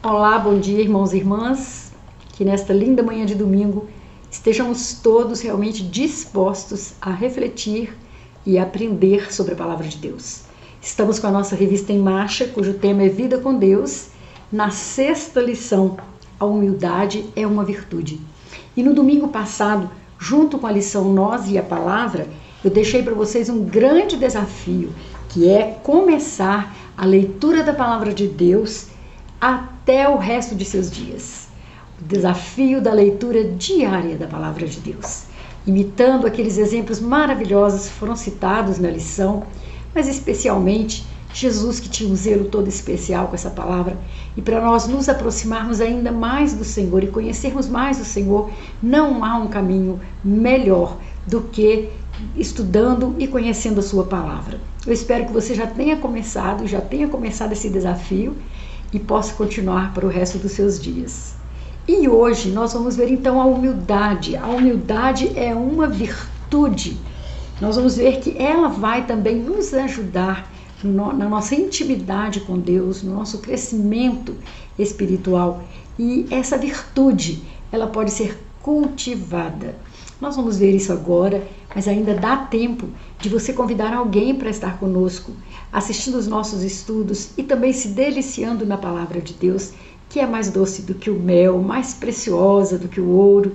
Olá, bom dia, irmãos e irmãs. Que nesta linda manhã de domingo estejamos todos realmente dispostos a refletir e aprender sobre a palavra de Deus. Estamos com a nossa revista em marcha, cujo tema é Vida com Deus. Na 6ª lição, a humildade é uma virtude. E no domingo passado, junto com a lição Nós e a Palavra, eu deixei para vocês um grande desafio, que é começar a leitura da palavra de Deus até o resto de seus dias. O desafio da leitura diária da palavra de Deus, imitando aqueles exemplos maravilhosos que foram citados na lição, mas especialmente Jesus, que tinha um zelo todo especial com essa palavra. E para nós nos aproximarmos ainda mais do Senhor e conhecermos mais o Senhor, não há um caminho melhor do que estudando e conhecendo a sua palavra. Eu espero que você já tenha começado esse desafio e possa continuar para o resto dos seus dias. E hoje nós vamos ver então a humildade. A humildade é uma virtude. Nós vamos ver que ela vai também nos ajudar na nossa intimidade com Deus, no nosso crescimento espiritual. E essa virtude, ela pode ser cultivada. Nós vamos ver isso agora, mas ainda dá tempo de você convidar alguém para estar conosco, assistindo os nossos estudos e também se deliciando na palavra de Deus, que é mais doce do que o mel, mais preciosa do que o ouro.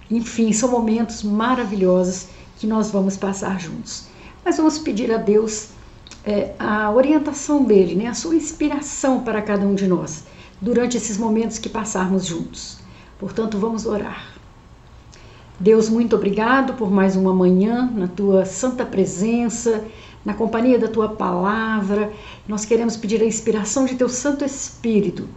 Enfim, são momentos maravilhosos que nós vamos passar juntos. Mas vamos pedir a Deus a orientação dele, a sua inspiração para cada um de nós, durante esses momentos que passarmos juntos. Portanto, vamos orar. Deus, muito obrigado por mais uma manhã na tua santa presença, na companhia da tua palavra. Nós queremos pedir a inspiração de teu Santo Espírito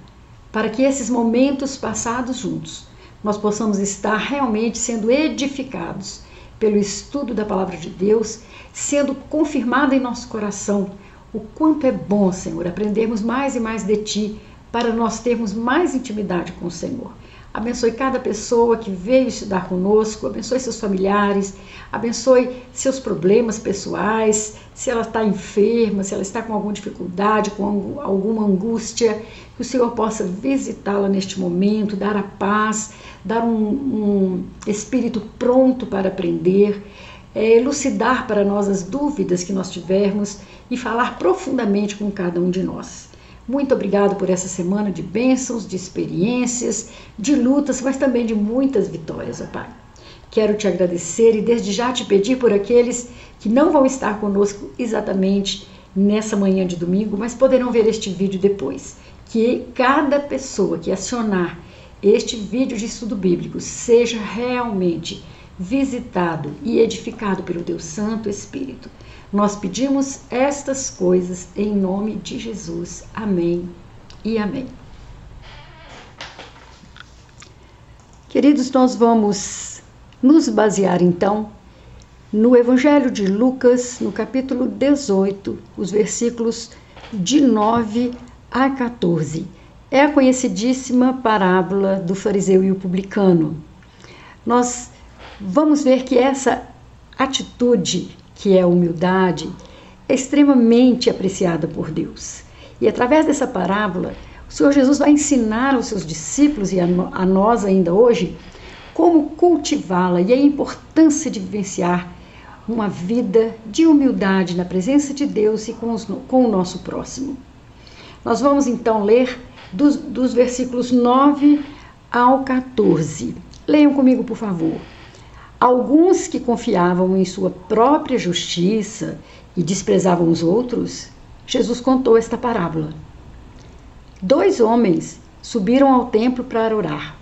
para que esses momentos passados juntos nós possamos estar realmente sendo edificados pelo estudo da palavra de Deus, sendo confirmado em nosso coração o quanto é bom, Senhor, aprendermos mais e mais de Ti para nós termos mais intimidade com o Senhor. Abençoe cada pessoa que veio estudar conosco, abençoe seus familiares, abençoe seus problemas pessoais, se ela está enferma, se ela está com alguma dificuldade, com alguma angústia, que o Senhor possa visitá-la neste momento, dar a paz, dar um espírito pronto para aprender, elucidar para nós as dúvidas que nós tivermos e falar profundamente com cada um de nós. Muito obrigado por essa semana de bênçãos, de experiências, de lutas, mas também de muitas vitórias, ó Pai. Quero te agradecer e desde já te pedir por aqueles que não vão estar conosco exatamente nessa manhã de domingo, mas poderão ver este vídeo depois. Que cada pessoa que acionar este vídeo de estudo bíblico seja realmente visitado e edificado pelo teu Santo Espírito. Nós pedimos estas coisas em nome de Jesus. Amém e amém. Queridos, nós vamos nos basear então no Evangelho de Lucas, no capítulo 18, os versículos de 9 a 14. É a conhecidíssima parábola do fariseu e o publicano. Nós vamos ver que essa atitude, que é a humildade, é extremamente apreciada por Deus. E através dessa parábola, o Senhor Jesus vai ensinar aos seus discípulos e a nós ainda hoje como cultivá-la e a importância de vivenciar uma vida de humildade na presença de Deus e com o nosso próximo. Nós vamos então ler dos versículos 9 ao 14. Leiam comigo, por favor. Alguns que confiavam em sua própria justiça e desprezavam os outros, Jesus contou esta parábola. 2 homens subiram ao templo para orar.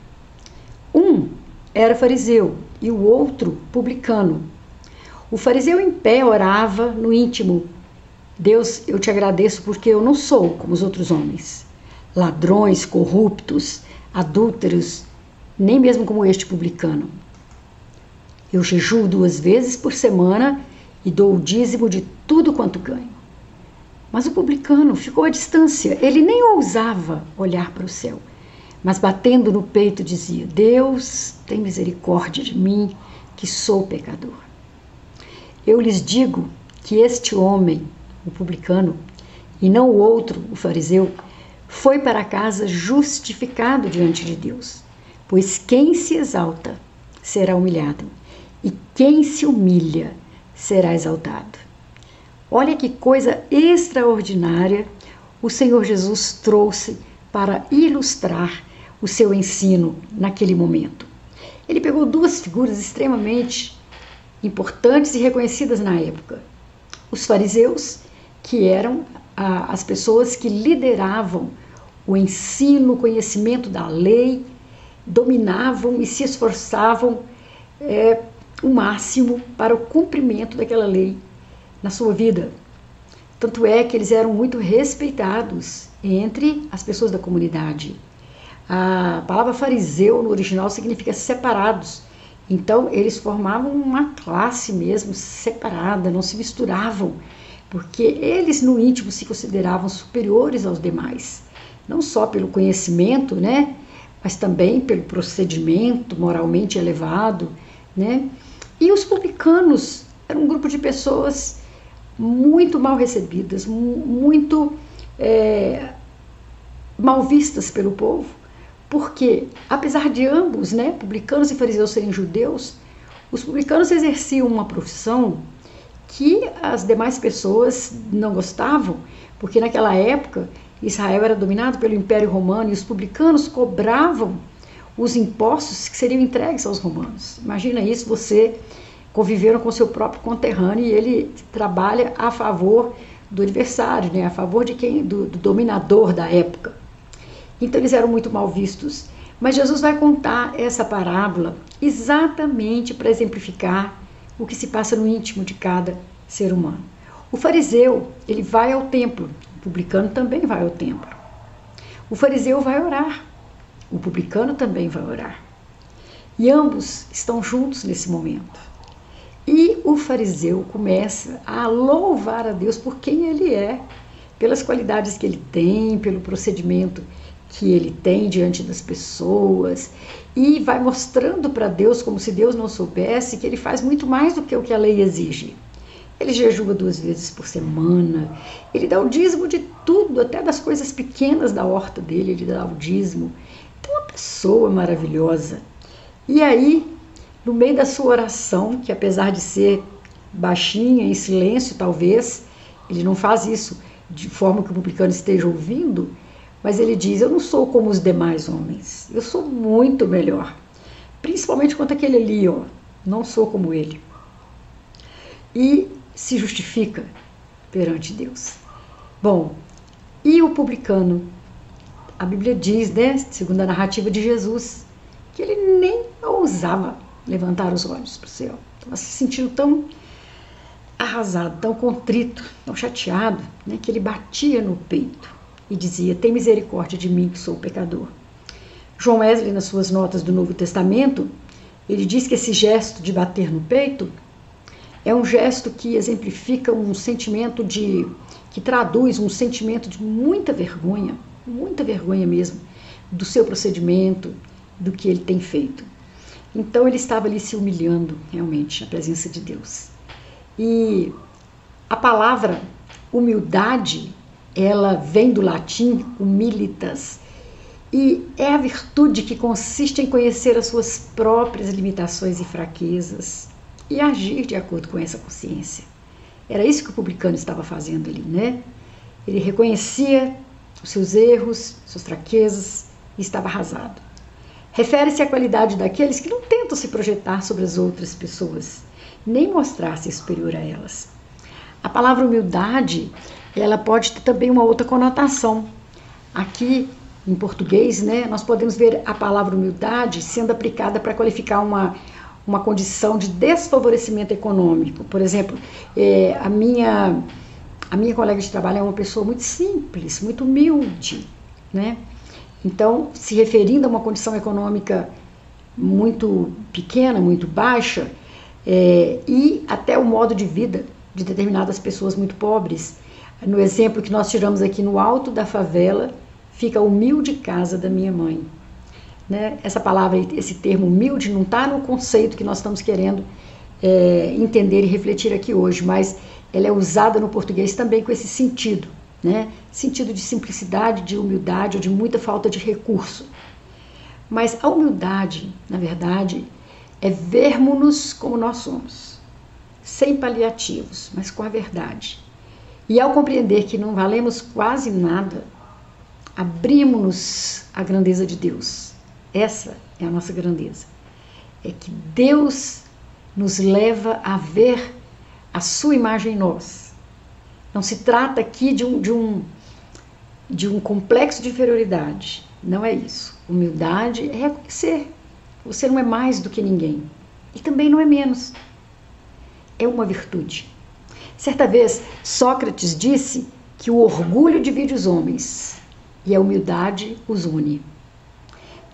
Um era fariseu e o outro publicano. O fariseu em pé orava no íntimo: Deus, eu te agradeço porque eu não sou como os outros homens, ladrões, corruptos, adúlteros, nem mesmo como este publicano. Eu jejuo 2 vezes por semana e dou o dízimo de tudo quanto ganho. Mas o publicano ficou à distância, ele nem ousava olhar para o céu, mas batendo no peito dizia: Deus, tem misericórdia de mim, que sou pecador. Eu lhes digo que este homem, o publicano, e não o outro, o fariseu, foi para casa justificado diante de Deus. Pois quem se exalta será humilhado, e quem se humilha será exaltado. Olha que coisa extraordinária o Senhor Jesus trouxe para ilustrar o seu ensino naquele momento. Ele pegou duas figuras extremamente importantes e reconhecidas na época. Os fariseus, que eram as pessoas que lideravam o ensino, o conhecimento da lei, dominavam e se esforçavam o máximo para o cumprimento daquela lei na sua vida. Tanto é que eles eram muito respeitados entre as pessoas da comunidade. A palavra fariseu no original significa separados. Então eles formavam uma classe mesmo separada, não se misturavam, porque eles no íntimo se consideravam superiores aos demais. Não só pelo conhecimento, né, mas também pelo procedimento moralmente elevado, né? E os publicanos eram um grupo de pessoas muito mal recebidas, muito mal vistas pelo povo, porque apesar de ambos, né, publicanos e fariseus serem judeus, os publicanos exerciam uma profissão que as demais pessoas não gostavam, porque naquela época Israel era dominado pelo Império Romano e os publicanos cobravam os impostos que seriam entregues aos romanos. Imagina isso, você conviveram com seu próprio conterrâneo e ele trabalha a favor do adversário, né? A favor de quem, do dominador da época. Então eles eram muito mal vistos. Mas Jesus vai contar essa parábola exatamente para exemplificar o que se passa no íntimo de cada ser humano. O fariseu, ele vai ao templo, o publicano também vai ao templo. O fariseu vai orar, o publicano também vai orar. E ambos estão juntos nesse momento. E o fariseu começa a louvar a Deus por quem ele é, pelas qualidades que ele tem, pelo procedimento que ele tem diante das pessoas, e vai mostrando para Deus, como se Deus não soubesse, que ele faz muito mais do que o que a lei exige. Ele jejua 2 vezes por semana, ele dá o dízimo de tudo, até das coisas pequenas da horta dele, ele dá o dízimo. Então, uma pessoa maravilhosa. E aí, no meio da sua oração, que apesar de ser baixinha, em silêncio talvez, ele não faz isso de forma que o publicano esteja ouvindo, mas ele diz: eu não sou como os demais homens, eu sou muito melhor. Principalmente quanto aquele ali, ó, não sou como ele. E se justifica perante Deus. Bom, e o publicano? A Bíblia diz, né, segundo a narrativa de Jesus, que ele nem ousava levantar os olhos para o céu. Estava se sentindo tão arrasado, tão contrito, tão chateado, né, que ele batia no peito e dizia: tem misericórdia de mim que sou pecador. John Wesley, nas suas notas do Novo Testamento, ele diz que esse gesto de bater no peito é um gesto que exemplifica um sentimento que traduz um sentimento de muita vergonha mesmo, do seu procedimento, do que ele tem feito. Então ele estava ali se humilhando realmente na presença de Deus. E a palavra humildade, ela vem do latim humilitas, e é a virtude que consiste em conhecer as suas próprias limitações e fraquezas e agir de acordo com essa consciência. Era isso que o publicano estava fazendo ali, né? Ele reconhecia os seus erros, suas fraquezas e estava arrasado. Refere-se à qualidade daqueles que não tentam se projetar sobre as outras pessoas, nem mostrar-se superior a elas. A palavra humildade, ela pode ter também uma outra conotação. Aqui, em português, né, nós podemos ver a palavra humildade sendo aplicada para qualificar uma condição de desfavorecimento econômico. Por exemplo, a minha colega de trabalho é uma pessoa muito simples, muito humilde, né? Então, se referindo a uma condição econômica muito pequena, muito baixa, e até o modo de vida de determinadas pessoas muito pobres. No exemplo que nós tiramos aqui, no alto da favela fica a humilde casa da minha mãe. Né? Essa palavra, esse termo humilde, não está no conceito que nós estamos querendo entender e refletir aqui hoje, mas ela é usada no português também com esse sentido, né? Sentido de simplicidade, de humildade ou de muita falta de recurso. Mas a humildade, na verdade, é vermos-nos como nós somos, sem paliativos, mas com a verdade. E ao compreender que não valemos quase nada, abrimos-nos à grandeza de Deus. Essa é a nossa grandeza. É que Deus nos leva a ver a sua imagem em nós. Não se trata aqui de um complexo de inferioridade. Não é isso. Humildade é reconhecer. Você não é mais do que ninguém. E também não é menos. É uma virtude. Certa vez, Sócrates disse que o orgulho divide os homens e a humildade os une.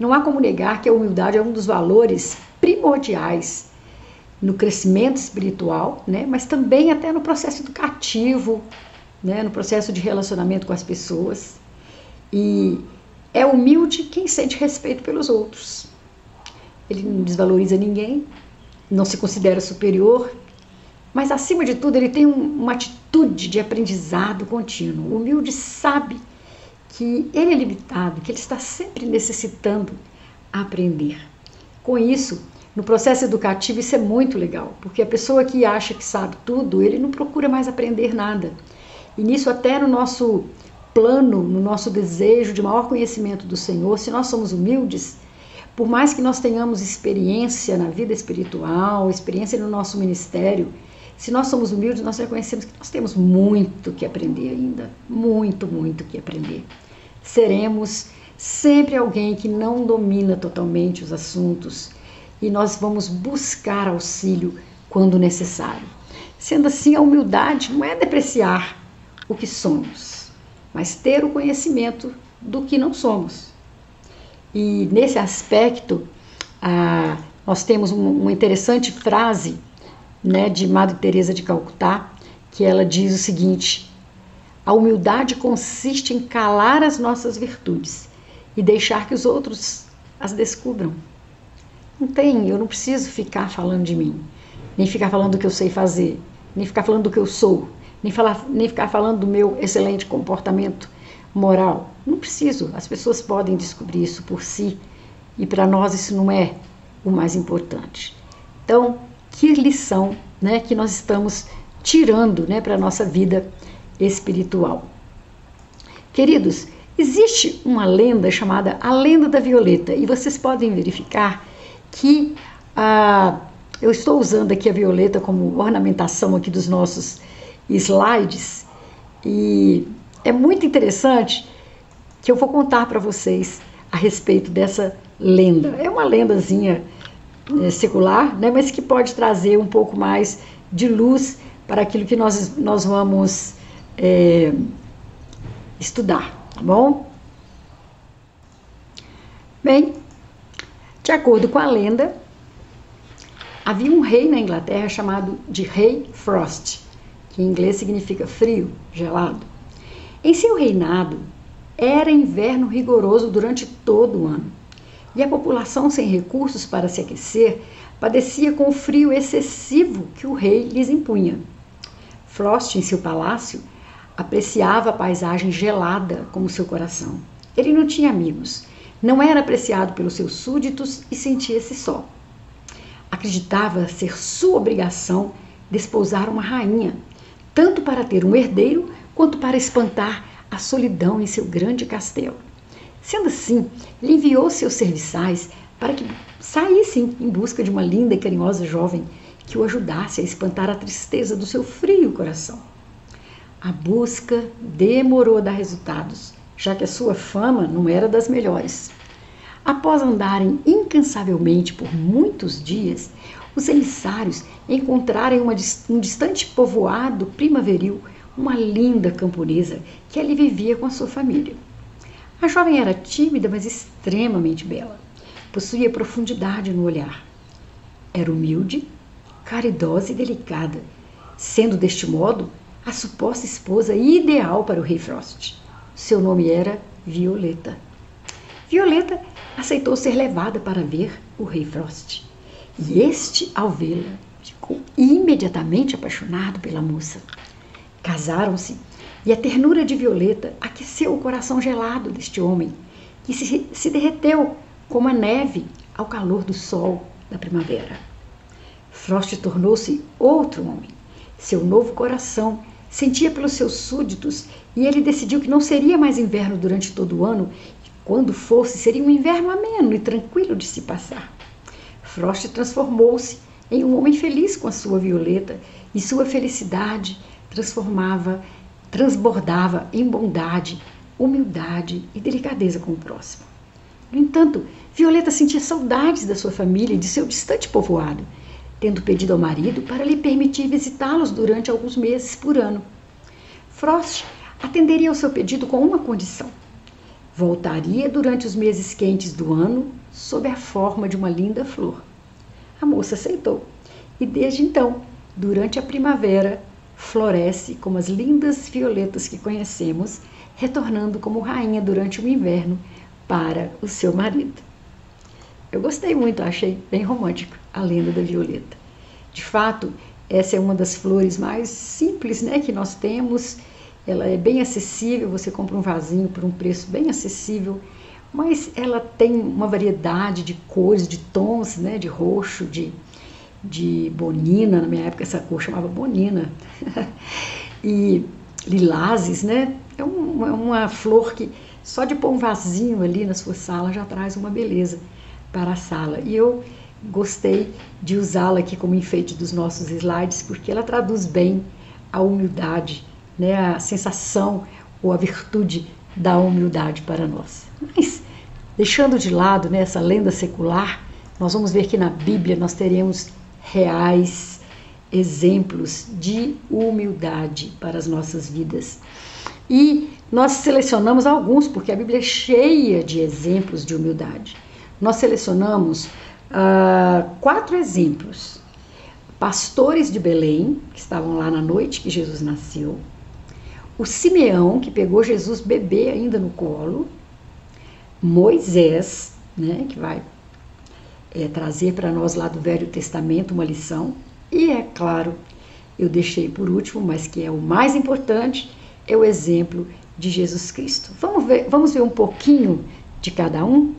Não há como negar que a humildade é um dos valores primordiais no crescimento espiritual, né? Mas também até no processo educativo, né? No processo de relacionamento com as pessoas. E é humilde quem sente respeito pelos outros. Ele não desvaloriza ninguém, não se considera superior, mas acima de tudo ele tem uma atitude de aprendizado contínuo. O humilde sabe que ele é limitado, que ele está sempre necessitando aprender. Com isso, no processo educativo isso é muito legal, porque a pessoa que acha que sabe tudo, ele não procura mais aprender nada. E nisso até no nosso plano, no nosso desejo de maior conhecimento do Senhor, se nós somos humildes, por mais que nós tenhamos experiência na vida espiritual, experiência no nosso ministério, se nós somos humildes, nós reconhecemos que nós temos muito que aprender ainda, muito, muito que aprender. Seremos sempre alguém que não domina totalmente os assuntos e nós vamos buscar auxílio quando necessário. Sendo assim, a humildade não é depreciar o que somos, mas ter o conhecimento do que não somos. E nesse aspecto, nós temos uma interessante frase, né, de Madre Teresa de Calcutá, que ela diz o seguinte: a humildade consiste em calar as nossas virtudes e deixar que os outros as descubram. Eu não preciso ficar falando de mim, nem ficar falando do que eu sei fazer, nem ficar falando do que eu sou, nem ficar falando do meu excelente comportamento moral. Não preciso, as pessoas podem descobrir isso por si e para nós isso não é o mais importante. Então, que lição, né, que nós estamos tirando, né, para a nossa vida espiritual. Queridos, existe uma lenda chamada a Lenda da Violeta e vocês podem verificar que eu estou usando aqui a violeta como ornamentação aqui dos nossos slides e é muito interessante que eu vou contar para vocês a respeito dessa lenda. É uma lendazinha secular, né, mas que pode trazer um pouco mais de luz para aquilo que nós vamos estudar, tá bom? Bem, de acordo com a lenda, havia um rei na Inglaterra chamado de Rei Frost, que em inglês significa frio, gelado. Em seu reinado, era inverno rigoroso durante todo o ano, e a população sem recursos para se aquecer padecia com o frio excessivo que o rei lhes impunha. Frost, em seu palácio, apreciava a paisagem gelada como seu coração. Ele não tinha amigos, não era apreciado pelos seus súditos e sentia-se só. Acreditava ser sua obrigação desposar uma rainha, tanto para ter um herdeiro quanto para espantar a solidão em seu grande castelo. Sendo assim, ele enviou seus serviçais para que saíssem em busca de uma linda e carinhosa jovem que o ajudasse a espantar a tristeza do seu frio coração. A busca demorou a dar resultados, já que a sua fama não era das melhores. Após andarem incansavelmente por muitos dias, os emissários encontraram em um distante povoado primaveril uma linda camponesa que ali vivia com a sua família. A jovem era tímida, mas extremamente bela. Possuía profundidade no olhar. Era humilde, caridosa e delicada, sendo deste modo a suposta esposa ideal para o rei Frost. Seu nome era Violeta. Violeta aceitou ser levada para ver o rei Frost. E este, ao vê-la, ficou imediatamente apaixonado pela moça. Casaram-se E a ternura de Violeta aqueceu o coração gelado deste homem, que se derreteu como a neve ao calor do sol da primavera. Frost tornou-se outro homem. Seu novo coração sentia pelos seus súditos e ele decidiu que não seria mais inverno durante todo o ano, e quando fosse, seria um inverno ameno e tranquilo de se passar. Frost transformou-se em um homem feliz com a sua Violeta, e sua felicidade transbordava em bondade, humildade e delicadeza com o próximo. No entanto, Violeta sentia saudades da sua família e de seu distante povoado, tendo pedido ao marido para lhe permitir visitá-los durante alguns meses por ano. Frost atenderia ao seu pedido com uma condição: voltaria durante os meses quentes do ano sob a forma de uma linda flor. A moça aceitou, e desde então, durante a primavera, floresce como as lindas violetas que conhecemos, retornando como rainha durante o inverno para o seu marido. Eu gostei muito, achei bem romântico a lenda da violeta. De fato, essa é uma das flores mais simples, né, que nós temos. Ela é bem acessível, você compra um vasinho por um preço bem acessível, mas ela tem uma variedade de cores, de tons, né, de roxo, de bonina. Na minha época essa cor chamava bonina. E lilazes, né? É uma flor que só de pôr um vasinho ali na sua sala já traz uma beleza para a sala. E eu gostei de usá-la aqui como enfeite dos nossos slides, porque ela traduz bem a humildade, né? A sensação ou a virtude da humildade para nós. Mas, deixando de lado, né, essa lenda secular, nós vamos ver que na Bíblia nós teremos reais exemplos de humildade para as nossas vidas. E nós selecionamos alguns, porque a Bíblia é cheia de exemplos de humildade. Nós selecionamos 4 exemplos. Pastores de Belém, que estavam lá na noite que Jesus nasceu. O Simeão, que pegou Jesus bebê ainda no colo. Moisés, né, que vai trazer para nós lá do Velho Testamento uma lição. E é claro, eu deixei por último, mas que é o mais importante, é o exemplo de Jesus Cristo. Vamos ver um pouquinho de cada um?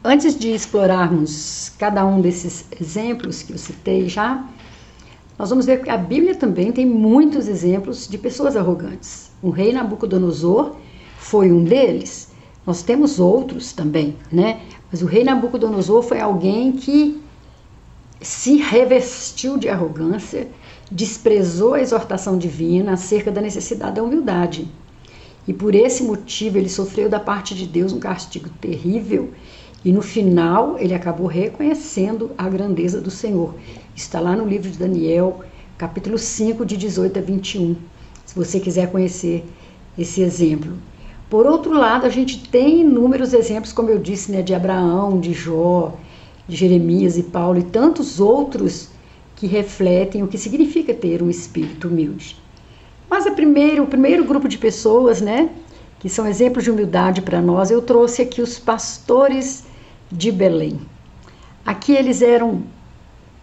Antes de explorarmos cada um desses exemplos que eu citei já, nós vamos ver que a Bíblia também tem muitos exemplos de pessoas arrogantes. O rei Nabucodonosor foi um deles. Nós temos outros também, né? Mas o rei Nabucodonosor foi alguém que se revestiu de arrogância, desprezou a exortação divina acerca da necessidade da humildade. E por esse motivo ele sofreu da parte de Deus um castigo terrível. E no final ele acabou reconhecendo a grandeza do Senhor. Está lá no livro de Daniel, capítulo 5, de 18 a 21, se você quiser conhecer esse exemplo. Por outro lado, a gente tem inúmeros exemplos, como eu disse, né, de Abraão, de Jó, de Jeremias e Paulo e tantos outros que refletem o que significa ter um espírito humilde. Mas o primeiro grupo de pessoas, né, que são exemplos de humildade para nós, eu trouxe aqui os pastores de Belém. Aqui eles eram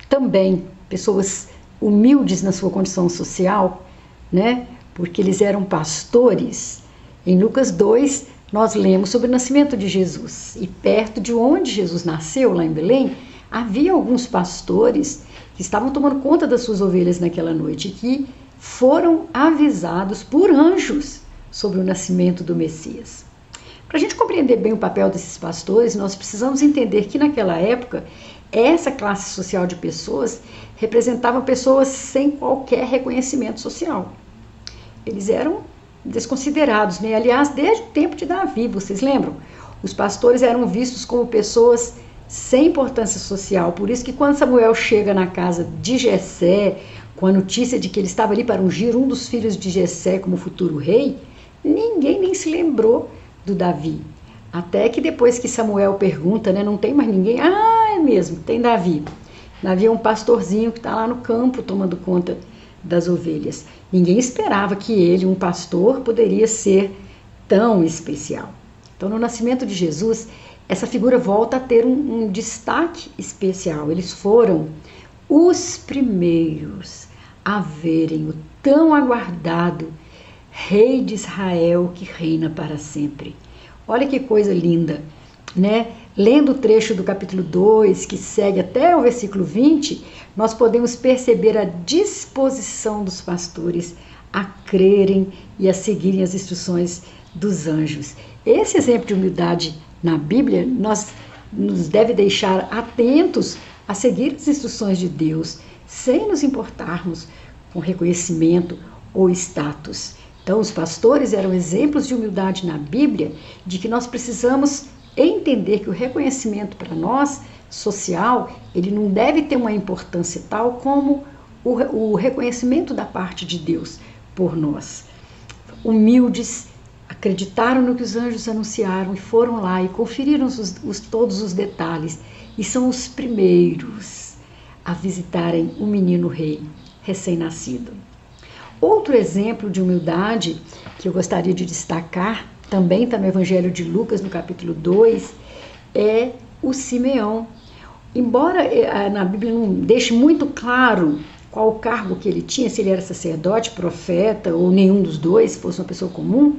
também pessoas humildes na sua condição social, né, porque eles eram pastores. Em Lucas 2, nós lemos sobre o nascimento de Jesus. E perto de onde Jesus nasceu, lá em Belém, havia alguns pastores que estavam tomando conta das suas ovelhas naquela noite e que foram avisados por anjos sobre o nascimento do Messias. Para a gente compreender bem o papel desses pastores, nós precisamos entender que naquela época, essa classe social de pessoas representava pessoas sem qualquer reconhecimento social. Eles eram desconsiderados, né? Aliás, desde o tempo de Davi, vocês lembram? Os pastores eram vistos como pessoas sem importância social. Por isso que quando Samuel chega na casa de Jessé, com a notícia de que ele estava ali para ungir um dos filhos de Jessé como futuro rei, ninguém nem se lembrou do Davi. Até que depois que Samuel pergunta, né, não tem mais ninguém? Ah, é mesmo, tem Davi. Davi é um pastorzinho que está lá no campo tomando conta das ovelhas. Ninguém esperava que ele, um pastor, poderia ser tão especial. Então, no nascimento de Jesus, essa figura volta a ter um destaque especial. Eles foram os primeiros a verem o tão aguardado Rei de Israel que reina para sempre. Olha que coisa linda, né? Lendo o trecho do capítulo 2, que segue até o versículo 20, nós podemos perceber a disposição dos pastores a crerem e a seguirem as instruções dos anjos. Esse exemplo de humildade na Bíblia nos deve deixar atentos a seguir as instruções de Deus, sem nos importarmos com reconhecimento ou status. Então, os pastores eram exemplos de humildade na Bíblia, de que nós precisamos entender que o reconhecimento para nós, social, ele não deve ter uma importância tal como o reconhecimento da parte de Deus por nós. Humildes, acreditaram no que os anjos anunciaram e foram lá e conferiram todos os detalhes. E são os primeiros a visitarem o menino rei recém-nascido. Outro exemplo de humildade que eu gostaria de destacar, também está no Evangelho de Lucas, no capítulo 2, é o Simeão. Embora na Bíblia não deixe muito claro qual o cargo que ele tinha, se ele era sacerdote, profeta ou nenhum dos dois, se fosse uma pessoa comum,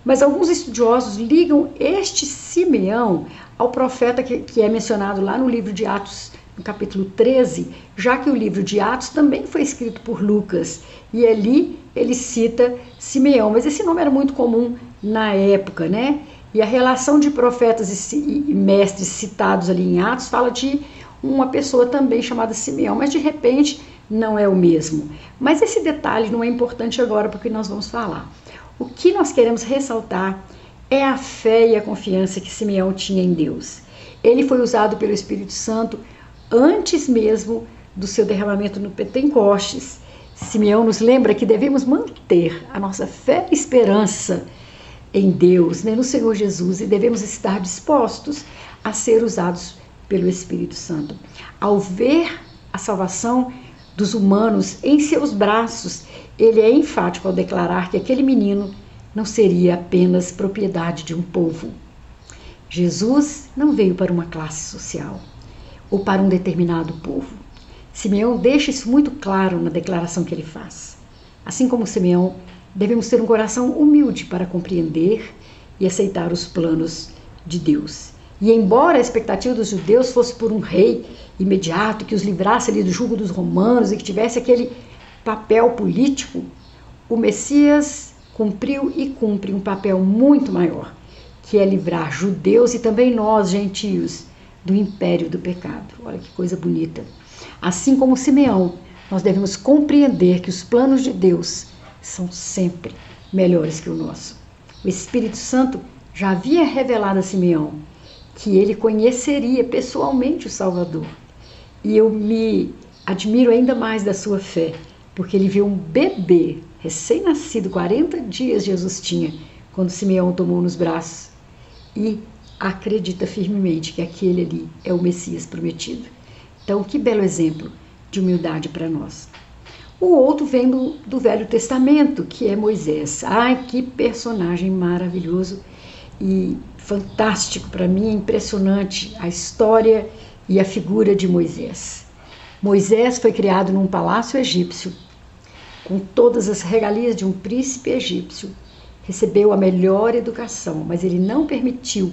mas alguns estudiosos ligam este Simeão ao profeta que é mencionado lá no livro de Atos, no capítulo 13, já que o livro de Atos também foi escrito por Lucas, e ali ele cita Simeão, mas esse nome era muito comum na época, né? E a relação de profetas e mestres citados ali em Atos fala de uma pessoa também chamada Simeão, mas de repente não é o mesmo. Mas esse detalhe não é importante agora, porque nós vamos falar. O que nós queremos ressaltar é a fé e a confiança que Simeão tinha em Deus. Ele foi usado pelo Espírito Santo antes mesmo do seu derramamento no Pentecostes. Simeão nos lembra que devemos manter a nossa fé e esperança em Deus, né, no Senhor Jesus, e devemos estar dispostos a ser usados pelo Espírito Santo. Ao ver a salvação dos humanos em seus braços, ele é enfático ao declarar que aquele menino não seria apenas propriedade de um povo. Jesus não veio para uma classe social ou para um determinado povo. Simeão deixa isso muito claro na declaração que ele faz. Assim como Simeão, devemos ter um coração humilde para compreender e aceitar os planos de Deus. E embora a expectativa dos judeus fosse por um rei imediato, que os livrasse ali do jugo dos romanos e que tivesse aquele papel político, o Messias cumpriu e cumpre um papel muito maior, que é livrar judeus e também nós, gentios, do império do pecado. Olha que coisa bonita. Assim como Simeão, nós devemos compreender que os planos de Deus são sempre melhores que o nosso. O Espírito Santo já havia revelado a Simeão que ele conheceria pessoalmente o Salvador. E eu me admiro ainda mais da sua fé, porque ele viu um bebê recém-nascido, 40 dias Jesus tinha, quando Simeão o tomou nos braços, e acredita firmemente que aquele ali é o Messias prometido. Então, que belo exemplo de humildade para nós. O outro vem do Velho Testamento, que é Moisés. Ai, que personagem maravilhoso e fantástico para mim, é impressionante a história e a figura de Moisés. Moisés foi criado num palácio egípcio, com todas as regalias de um príncipe egípcio. Recebeu a melhor educação, mas ele não permitiu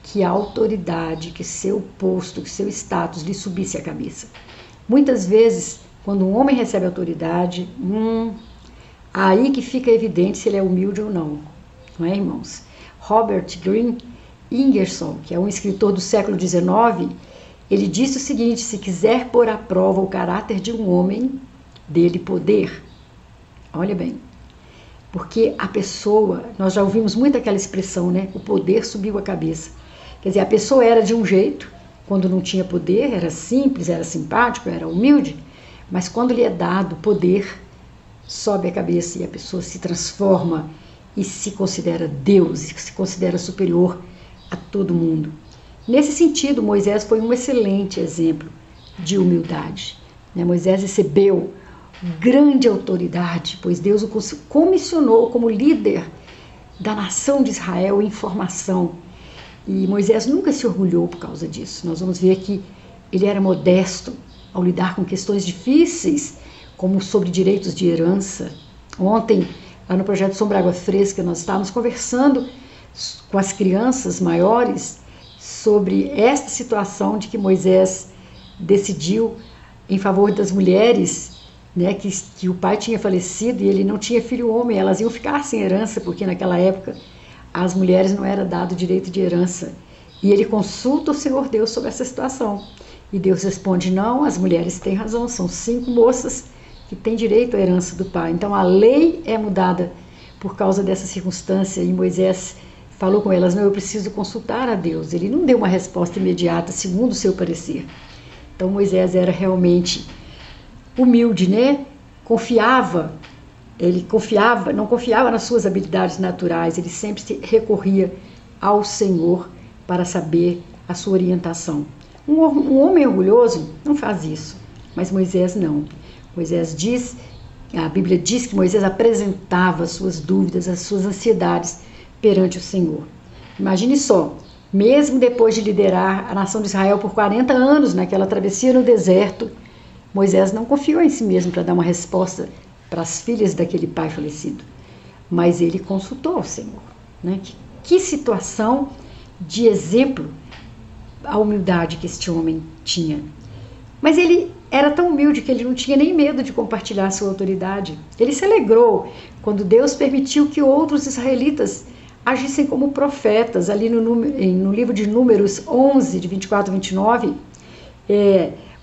que a autoridade, que seu posto, que seu status lhe subisse à cabeça. Muitas vezes, quando um homem recebe autoridade, aí que fica evidente se ele é humilde ou não. Não é, irmãos? Robert Greene Ingersoll, que é um escritor do século XIX, ele disse o seguinte: se quiser pôr à prova o caráter de um homem, dê-lhe poder. Olha bem, porque a pessoa, nós já ouvimos muito aquela expressão, né? O poder subiu a cabeça. Quer dizer, a pessoa era de um jeito, quando não tinha poder, era simples, era simpático, era humilde, mas quando lhe é dado poder, sobe a cabeça e a pessoa se transforma e se considera Deus, e se considera superior a todo mundo. Nesse sentido, Moisés foi um excelente exemplo de humildade. Moisés recebeu grande autoridade, pois Deus o comissionou como líder da nação de Israel em formação. E Moisés nunca se orgulhou por causa disso. Nós vamos ver que ele era modesto ao lidar com questões difíceis, como sobre direitos de herança. Ontem, lá no projeto Sombra Água Fresca, nós estávamos conversando com as crianças maiores sobre esta situação de que Moisés decidiu em favor das mulheres, né, que o pai tinha falecido e ele não tinha filho homem, elas iam ficar sem herança, porque naquela época as mulheres não era dado direito de herança. E ele consulta o Senhor Deus sobre essa situação. E Deus responde, não, as mulheres têm razão, são 5 moças que têm direito à herança do pai. Então a lei é mudada por causa dessa circunstância, e Moisés falou com elas, não, eu preciso consultar a Deus. Ele não deu uma resposta imediata, segundo o seu parecer. Então Moisés era realmente humilde, né? Não confiava nas suas habilidades naturais, ele sempre recorria ao Senhor para saber a sua orientação. Um homem orgulhoso não faz isso, mas Moisés não. Moisés diz, a Bíblia diz que Moisés apresentava as suas dúvidas, as suas ansiedades perante o Senhor. Imagine só, mesmo depois de liderar a nação de Israel por 40 anos naquela travessia no deserto, Moisés não confiou em si mesmo para dar uma resposta para as filhas daquele pai falecido, mas ele consultou ao Senhor. Né? Que situação de exemplo a humildade que este homem tinha. Mas ele era tão humilde que ele não tinha nem medo de compartilhar a sua autoridade. Ele se alegrou quando Deus permitiu que outros israelitas agissem como profetas. Ali no livro de Números 11, de 24 a 29,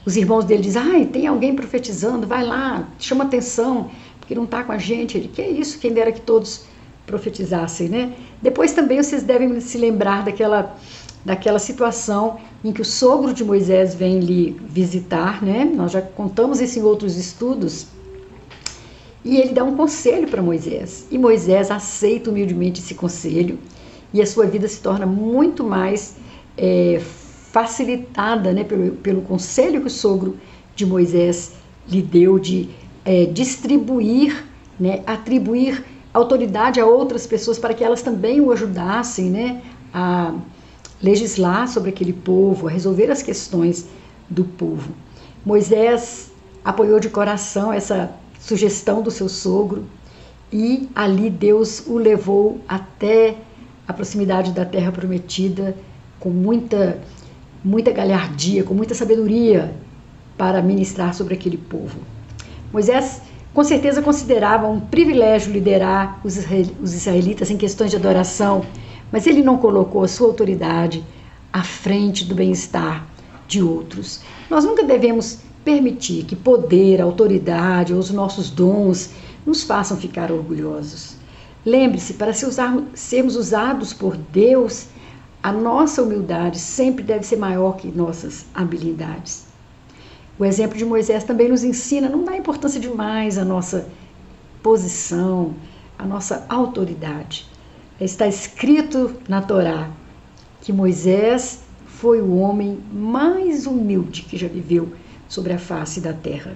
os irmãos dele dizem, tem alguém profetizando, vai lá, chama atenção, porque não está com a gente. Ele, que é isso, quem dera que todos profetizassem, né? Depois também vocês devem se lembrar daquela situação em que o sogro de Moisés vem lhe visitar, né? Nós já contamos isso em outros estudos, e ele dá um conselho para Moisés, e Moisés aceita humildemente esse conselho, e a sua vida se torna muito mais facilitada, né, pelo conselho que o sogro de Moisés lhe deu de distribuir, né, atribuir autoridade a outras pessoas para que elas também o ajudassem, né, a legislar sobre aquele povo, a resolver as questões do povo. Moisés apoiou de coração essa sugestão do seu sogro, e ali Deus o levou até a proximidade da terra prometida com muita galhardia, com muita sabedoria para ministrar sobre aquele povo. Moisés com certeza considerava um privilégio liderar os israelitas em questões de adoração, mas ele não colocou a sua autoridade à frente do bem-estar de outros. Nós nunca devemos permitir que poder, autoridade ou os nossos dons nos façam ficar orgulhosos. Lembre-se, para sermos usados por Deus, a nossa humildade sempre deve ser maior que nossas habilidades. O exemplo de Moisés também nos ensina, não dá importância demais à nossa posição, à nossa autoridade. Está escrito na Torá que Moisés foi o homem mais humilde que já viveu sobre a face da terra.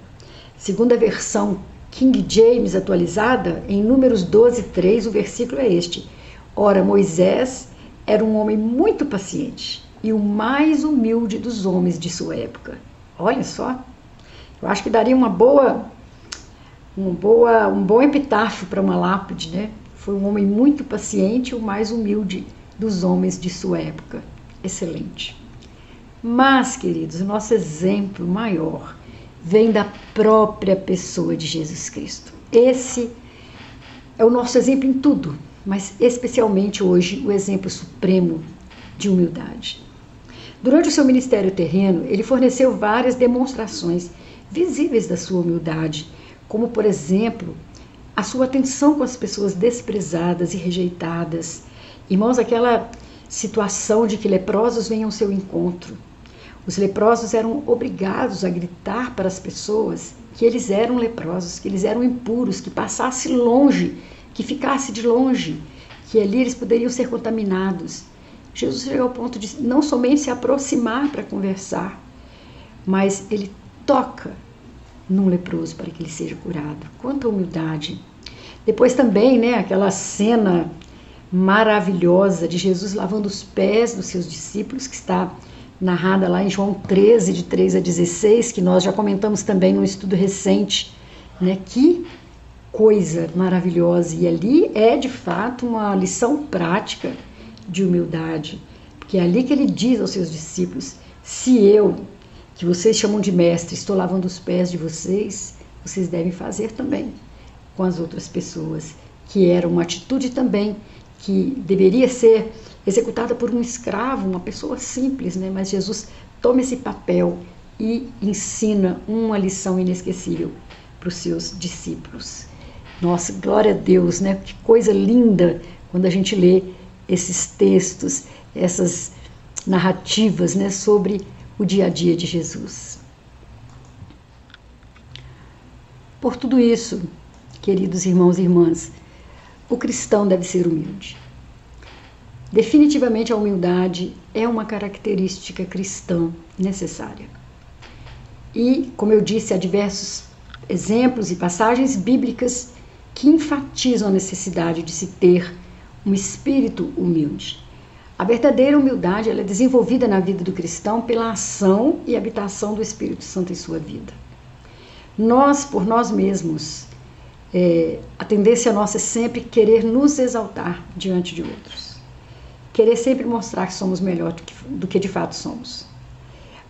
Segundo a versão King James atualizada, em Números 12:3, o versículo é este: ora, Moisés era um homem muito paciente e o mais humilde dos homens de sua época. Olha só, eu acho que daria um bom epitáfio para uma lápide, né? Foi um homem muito paciente e o mais humilde dos homens de sua época. Excelente. Mas, queridos, o nosso exemplo maior vem da própria pessoa de Jesus Cristo. Esse é o nosso exemplo em tudo, mas especialmente hoje o exemplo supremo de humildade. Durante o seu ministério terreno, ele forneceu várias demonstrações visíveis da sua humildade, como, por exemplo, a sua atenção com as pessoas desprezadas e rejeitadas. Irmãos, aquela situação de que leprosos venham ao seu encontro. Os leprosos eram obrigados a gritar para as pessoas que eles eram leprosos, que eles eram impuros, que passasse longe, que ficasse de longe, que ali eles poderiam ser contaminados. Jesus chegou ao ponto de não somente se aproximar para conversar, mas ele toca num leproso para que ele seja curado. Quanta humildade! Depois também, né, aquela cena maravilhosa de Jesus lavando os pés dos seus discípulos, que está narrada lá em João 13, de 3 a 16, que nós já comentamos também num estudo recente, né, que coisa maravilhosa. E ali é, de fato, uma lição prática de humildade, porque é ali que ele diz aos seus discípulos: se eu, que vocês chamam de mestre, estou lavando os pés de vocês, vocês devem fazer também com as outras pessoas, que era uma atitude também que deveria ser executada por um escravo, uma pessoa simples, né? Mas Jesus toma esse papel e ensina uma lição inesquecível para os seus discípulos. Nossa, glória a Deus, né? Que coisa linda quando a gente lê esses textos, essas narrativas, né, sobre o dia a dia de Jesus. Por tudo isso, queridos irmãos e irmãs, o cristão deve ser humilde. Definitivamente a humildade é uma característica cristã necessária. E, como eu disse, há diversos exemplos e passagens bíblicas que enfatizam a necessidade de se ter um espírito humilde. A verdadeira humildade ela é desenvolvida na vida do cristão pela ação e habitação do Espírito Santo em sua vida. Nós, por nós mesmos, a tendência nossa é sempre querer nos exaltar diante de outros. Querer sempre mostrar que somos melhor do que de fato somos.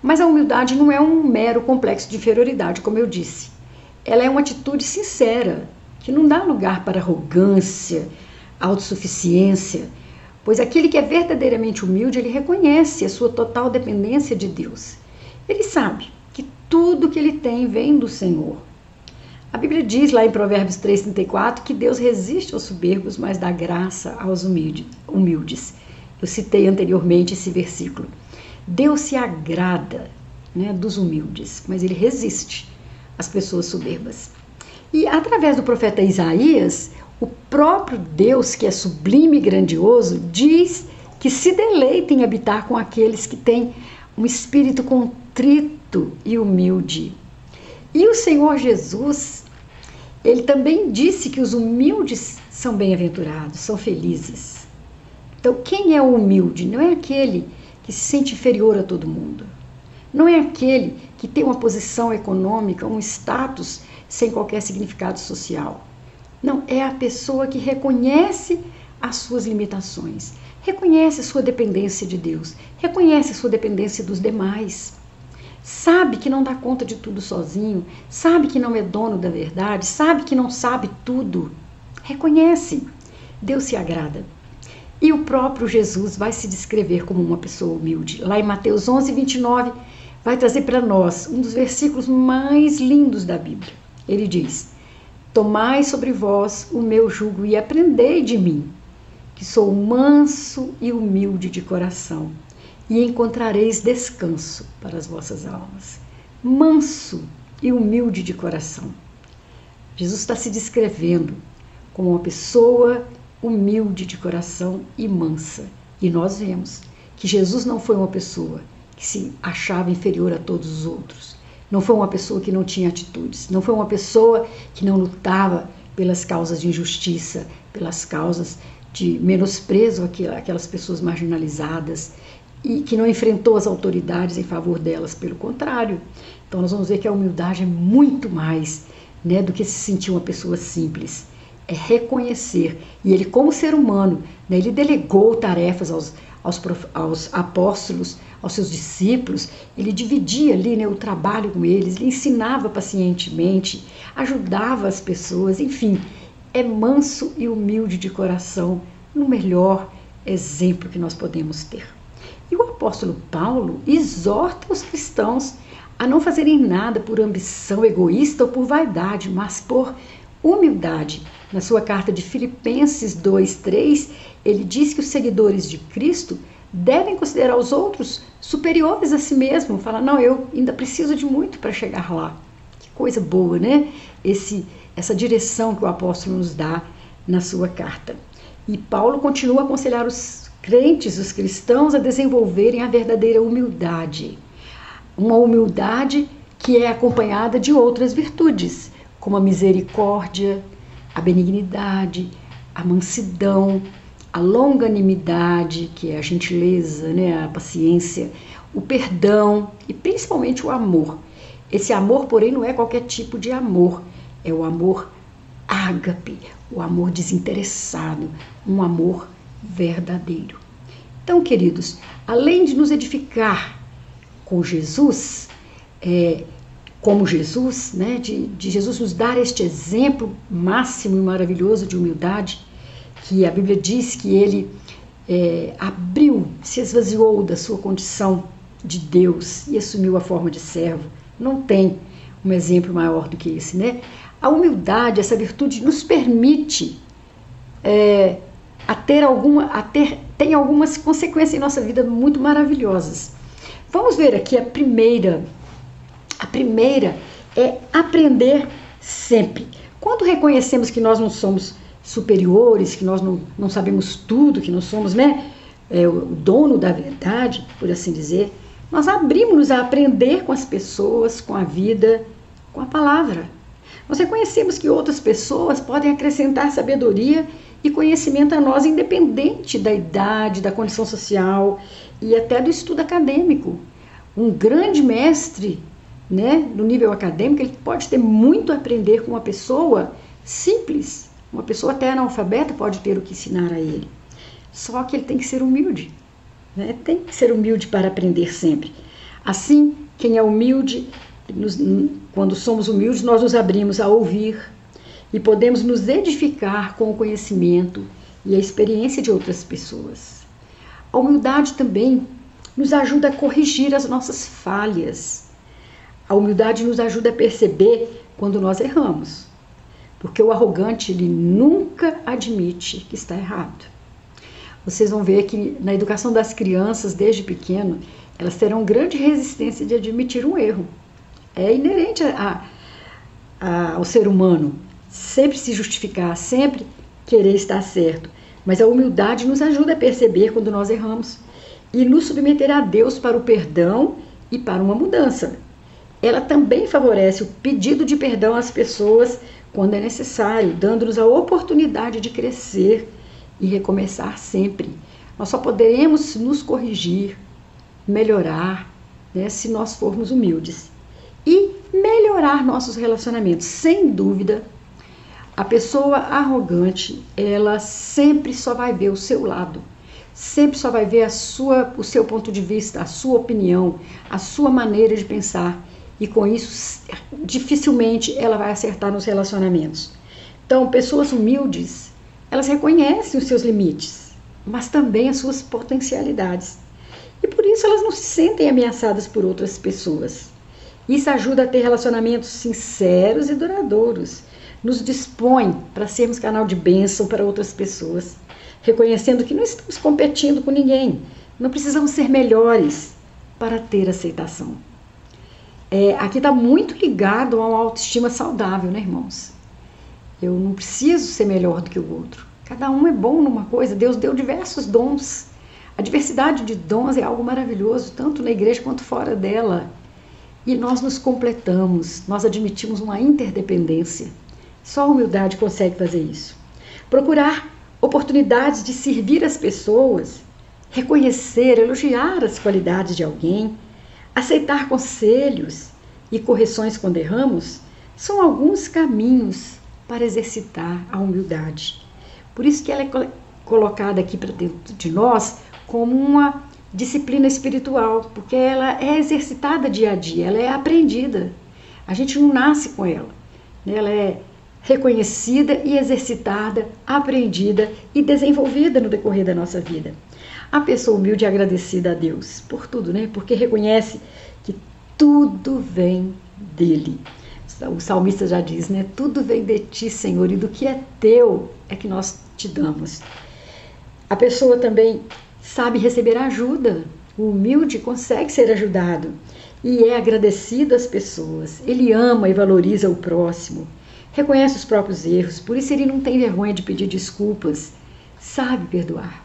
Mas a humildade não é um mero complexo de inferioridade, como eu disse. Ela é uma atitude sincera, que não dá lugar para arrogância, autossuficiência, pois aquele que é verdadeiramente humilde, ele reconhece a sua total dependência de Deus. Ele sabe que tudo que ele tem vem do Senhor. A Bíblia diz lá em Provérbios 3,34 que Deus resiste aos soberbos, mas dá graça aos humildes. Eu citei anteriormente esse versículo. Deus se agrada, né, dos humildes, mas ele resiste às pessoas soberbas. E através do profeta Isaías, o próprio Deus, que é sublime e grandioso, diz que se deleita em habitar com aqueles que têm um espírito contrito e humilde. E o Senhor Jesus, ele também disse que os humildes são bem-aventurados, são felizes. Então, quem é o humilde? Não é aquele que se sente inferior a todo mundo. Não é aquele que tem uma posição econômica, um status sem qualquer significado social. Não, é a pessoa que reconhece as suas limitações, reconhece a sua dependência de Deus, reconhece a sua dependência dos demais, sabe que não dá conta de tudo sozinho, sabe que não é dono da verdade, sabe que não sabe tudo, reconhece. Deus se agrada. E o próprio Jesus vai se descrever como uma pessoa humilde. Lá em Mateus 11:29, vai trazer para nós um dos versículos mais lindos da Bíblia. Ele diz: tomai sobre vós o meu jugo e aprendei de mim, que sou manso e humilde de coração, e encontrareis descanso para as vossas almas. Manso e humilde de coração. Jesus está se descrevendo como uma pessoa humilde de coração e mansa. E nós vemos que Jesus não foi uma pessoa que se achava inferior a todos os outros. Não foi uma pessoa que não tinha atitudes. Não foi uma pessoa que não lutava pelas causas de injustiça, pelas causas de menosprezo àquelas pessoas marginalizadas e que não enfrentou as autoridades em favor delas. Pelo contrário. Então nós vamos ver que a humildade é muito mais, né, do que se sentir uma pessoa simples. É reconhecer. E ele, como ser humano, né, ele delegou tarefas aos apóstolos, aos seus discípulos, ele dividia ali, né, o trabalho com eles, ele ensinava pacientemente, ajudava as pessoas, enfim, é manso e humilde de coração, no melhor exemplo que nós podemos ter. E o apóstolo Paulo exorta os cristãos a não fazerem nada por ambição egoísta ou por vaidade, mas por humildade. Na sua carta de Filipenses 2:3, ele diz que os seguidores de Cristo devem considerar os outros superiores a si mesmo. Fala, não, eu ainda preciso de muito para chegar lá. Que coisa boa, né? Essa direção que o apóstolo nos dá na sua carta. E Paulo continua a aconselhar os crentes, os cristãos, a desenvolverem a verdadeira humildade. Uma humildade que é acompanhada de outras virtudes, como a misericórdia, a benignidade, a mansidão, a longanimidade, que é a gentileza, né, a paciência, o perdão e principalmente o amor. Esse amor, porém, não é qualquer tipo de amor, é o amor ágape, o amor desinteressado, um amor verdadeiro. Então, queridos, além de nos edificar com Jesus, como Jesus, né, de Jesus nos dar este exemplo máximo e maravilhoso de humildade, que a Bíblia diz que ele abriu, se esvaziou da sua condição de Deus e assumiu a forma de servo. Não tem um exemplo maior do que esse, né? A humildade, essa virtude, nos permite tem algumas consequências em nossa vida muito maravilhosas. Vamos ver aqui a primeira. A primeira é aprender sempre. Quando reconhecemos que nós não somos superiores, que nós não sabemos tudo, que não somos, né, o dono da verdade, por assim dizer, nós abrimos-nos a aprender com as pessoas, com a vida, com a palavra. Nós reconhecemos que outras pessoas podem acrescentar sabedoria e conhecimento a nós, independente da idade, da condição social e até do estudo acadêmico. Um grande mestre, né, no nível acadêmico, ele pode ter muito a aprender com uma pessoa simples. Uma pessoa até analfabeta pode ter o que ensinar a ele. Só que ele tem que ser humilde, né? Tem que ser humilde para aprender sempre. Assim, quem é humilde, quando somos humildes, nós nos abrimos a ouvir e podemos nos edificar com o conhecimento e a experiência de outras pessoas. A humildade também nos ajuda a corrigir as nossas falhas. A humildade nos ajuda a perceber quando nós erramos, porque o arrogante, ele nunca admite que está errado. Vocês vão ver que na educação das crianças, desde pequeno, elas terão grande resistência de admitir um erro. É inerente ao ser humano sempre se justificar, sempre querer estar certo. Mas a humildade nos ajuda a perceber quando nós erramos e nos submeter a Deus para o perdão e para uma mudança. Ela também favorece o pedido de perdão às pessoas quando é necessário, dando-nos a oportunidade de crescer e recomeçar sempre. Nós só poderemos nos corrigir, melhorar, né, se nós formos humildes. E melhorar nossos relacionamentos. Sem dúvida, a pessoa arrogante, ela sempre só vai ver o seu lado. Sempre só vai ver o seu ponto de vista, a sua opinião, a sua maneira de pensar. E com isso, dificilmente ela vai acertar nos relacionamentos. Então, pessoas humildes, elas reconhecem os seus limites, mas também as suas potencialidades. E por isso elas não se sentem ameaçadas por outras pessoas. Isso ajuda a ter relacionamentos sinceros e duradouros. Nos dispõe para sermos canal de bênção para outras pessoas, reconhecendo que não estamos competindo com ninguém. Não precisamos ser melhores para ter aceitação. Aqui está muito ligado a uma autoestima saudável, né, irmãos? Eu não preciso ser melhor do que o outro. Cada um é bom numa coisa. Deus deu diversos dons. A diversidade de dons é algo maravilhoso, tanto na igreja quanto fora dela. E nós nos completamos, nós admitimos uma interdependência. Só a humildade consegue fazer isso. Procurar oportunidades de servir as pessoas, reconhecer, elogiar as qualidades de alguém, aceitar conselhos e correções quando erramos, são alguns caminhos para exercitar a humildade. Por isso que ela é colocada aqui para dentro de nós como uma disciplina espiritual, porque ela é exercitada dia a dia, ela é aprendida. A gente não nasce com ela. Ela é reconhecida e exercitada, aprendida e desenvolvida no decorrer da nossa vida. A pessoa humilde é agradecida a Deus por tudo, né? Porque reconhece que tudo vem dele. O salmista já diz, né? Tudo vem de ti, Senhor, e do que é teu é que nós te damos. A pessoa também sabe receber ajuda. O humilde consegue ser ajudado e é agradecido às pessoas. Ele ama e valoriza o próximo, reconhece os próprios erros, por isso ele não tem vergonha de pedir desculpas, sabe perdoar.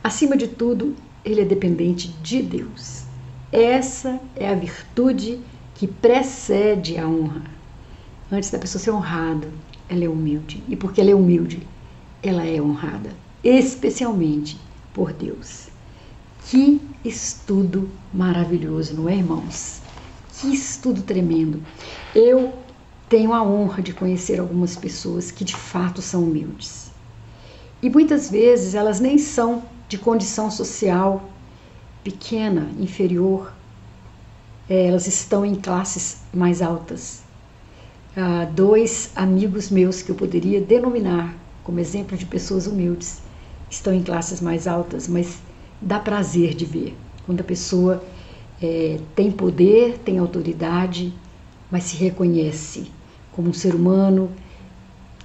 Acima de tudo, ele é dependente de Deus. Essa é a virtude que precede a honra. Antes da pessoa ser honrada, ela é humilde. E porque ela é humilde, ela é honrada, especialmente por Deus. Que estudo maravilhoso, não é, irmãos? Que estudo tremendo. Eu tenho a honra de conhecer algumas pessoas que de fato são humildes. E muitas vezes elas nem são de condição social pequena, inferior, elas estão em classes mais altas. Dois amigos meus que eu poderia denominar como exemplo de pessoas humildes estão em classes mais altas, mas dá prazer de ver quando a pessoa tem poder, tem autoridade, mas se reconhece como um ser humano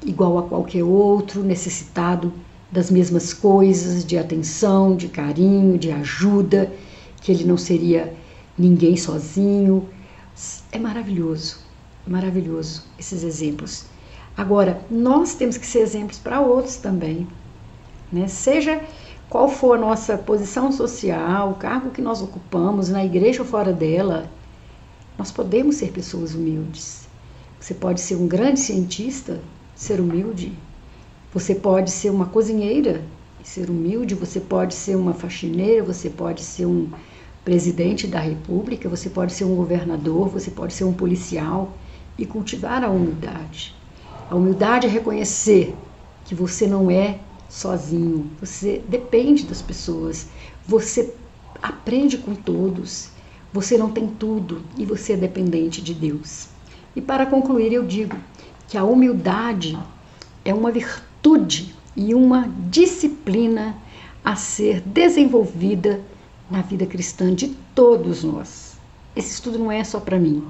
igual a qualquer outro, necessitado das mesmas coisas, de atenção, de carinho, de ajuda, que ele não seria ninguém sozinho. É maravilhoso esses exemplos. Agora, nós temos que ser exemplos para outros também, né? Seja qual for a nossa posição social, o cargo que nós ocupamos, na igreja ou fora dela, nós podemos ser pessoas humildes. Você pode ser um grande cientista, ser humilde. Você pode ser uma cozinheira e ser humilde. Você pode ser uma faxineira, você pode ser um presidente da república, você pode ser um governador, você pode ser um policial e cultivar a humildade. A humildade é reconhecer que você não é sozinho, você depende das pessoas, você aprende com todos, você não tem tudo e você é dependente de Deus. E para concluir, eu digo que a humildade é uma virtude e uma disciplina a ser desenvolvida na vida cristã de todos nós. Esse estudo não é só para mim,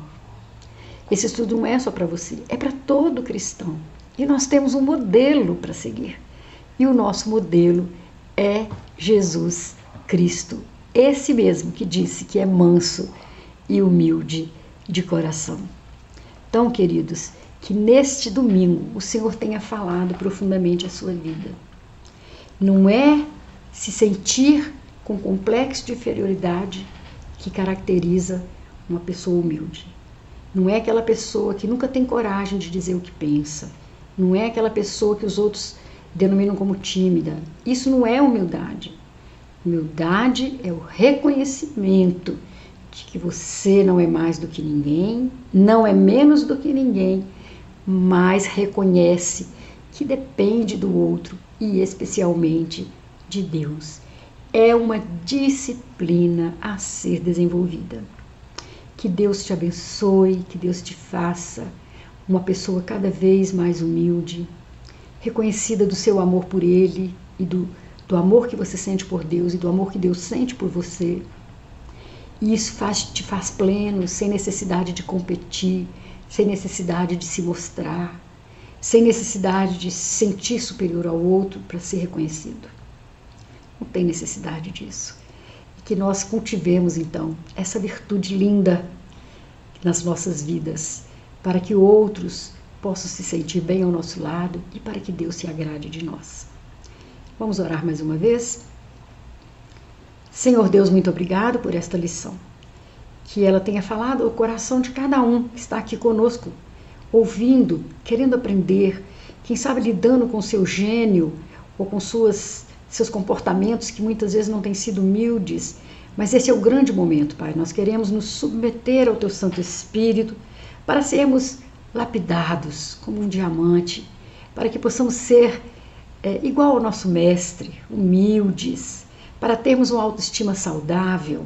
esse estudo não é só para você, é para todo cristão. E nós temos um modelo para seguir. E o nosso modelo é Jesus Cristo, esse mesmo que disse que é manso e humilde de coração. Então, queridos, que neste domingo o Senhor tenha falado profundamente a sua vida. Não é se sentir com complexo de inferioridade que caracteriza uma pessoa humilde. Não é aquela pessoa que nunca tem coragem de dizer o que pensa. Não é aquela pessoa que os outros denominam como tímida. Isso não é humildade. Humildade é o reconhecimento de que você não é mais do que ninguém, não é menos do que ninguém, mas reconhece que depende do outro e especialmente de Deus. É uma disciplina a ser desenvolvida. Que Deus te abençoe, que Deus te faça uma pessoa cada vez mais humilde, reconhecida do seu amor por Ele e do amor que você sente por Deus e do amor que Deus sente por você. E isso te faz pleno, sem necessidade de competir, sem necessidade de se mostrar, sem necessidade de se sentir superior ao outro para ser reconhecido. Não tem necessidade disso. Que nós cultivemos, então, essa virtude linda nas nossas vidas, para que outros possam se sentir bem ao nosso lado e para que Deus se agrade de nós. Vamos orar mais uma vez? Senhor Deus, muito obrigado por esta lição. Que ela tenha falado ao coração de cada um que está aqui conosco, ouvindo, querendo aprender, quem sabe lidando com seu gênio ou com seus comportamentos que muitas vezes não têm sido humildes, mas esse é o grande momento, Pai. Nós queremos nos submeter ao Teu Santo Espírito para sermos lapidados como um diamante, para que possamos ser igual ao nosso Mestre, humildes, para termos uma autoestima saudável,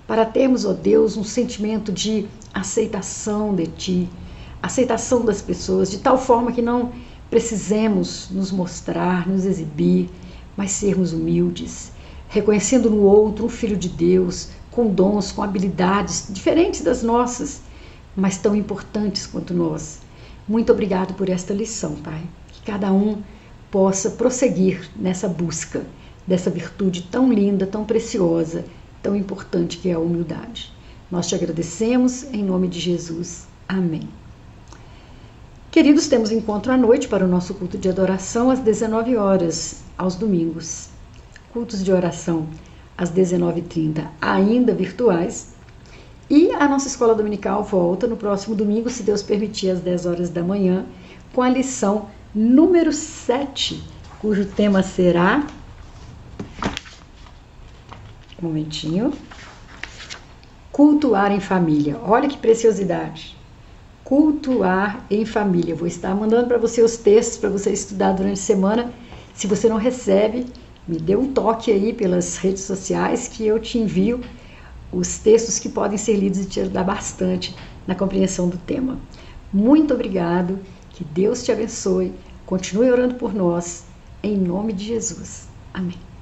para termos, ó Deus, um sentimento de aceitação de Ti, aceitação das pessoas, de tal forma que não precisemos nos mostrar, nos exibir, mas sermos humildes, reconhecendo no outro um filho de Deus, com dons, com habilidades diferentes das nossas, mas tão importantes quanto nós. Muito obrigado por esta lição, Pai. Que cada um possa prosseguir nessa busca dessa virtude tão linda, tão preciosa, tão importante que é a humildade. Nós te agradecemos em nome de Jesus. Amém. Queridos, temos encontro à noite para o nosso culto de adoração às 19 horas, aos domingos. Cultos de oração às 19h30, ainda virtuais. E a nossa escola dominical volta no próximo domingo, se Deus permitir, às 10 horas da manhã, com a lição número 7, cujo tema será... Um momentinho. Cultuar em família. Olha que preciosidade. cultuar em família. Eu vou estar mandando para você os textos para você estudar durante a semana. Se você não recebe, me dê um toque aí pelas redes sociais que eu te envio os textos que podem ser lidos e te ajudar bastante na compreensão do tema. Muito obrigado, que Deus te abençoe, continue orando por nós, em nome de Jesus. Amém.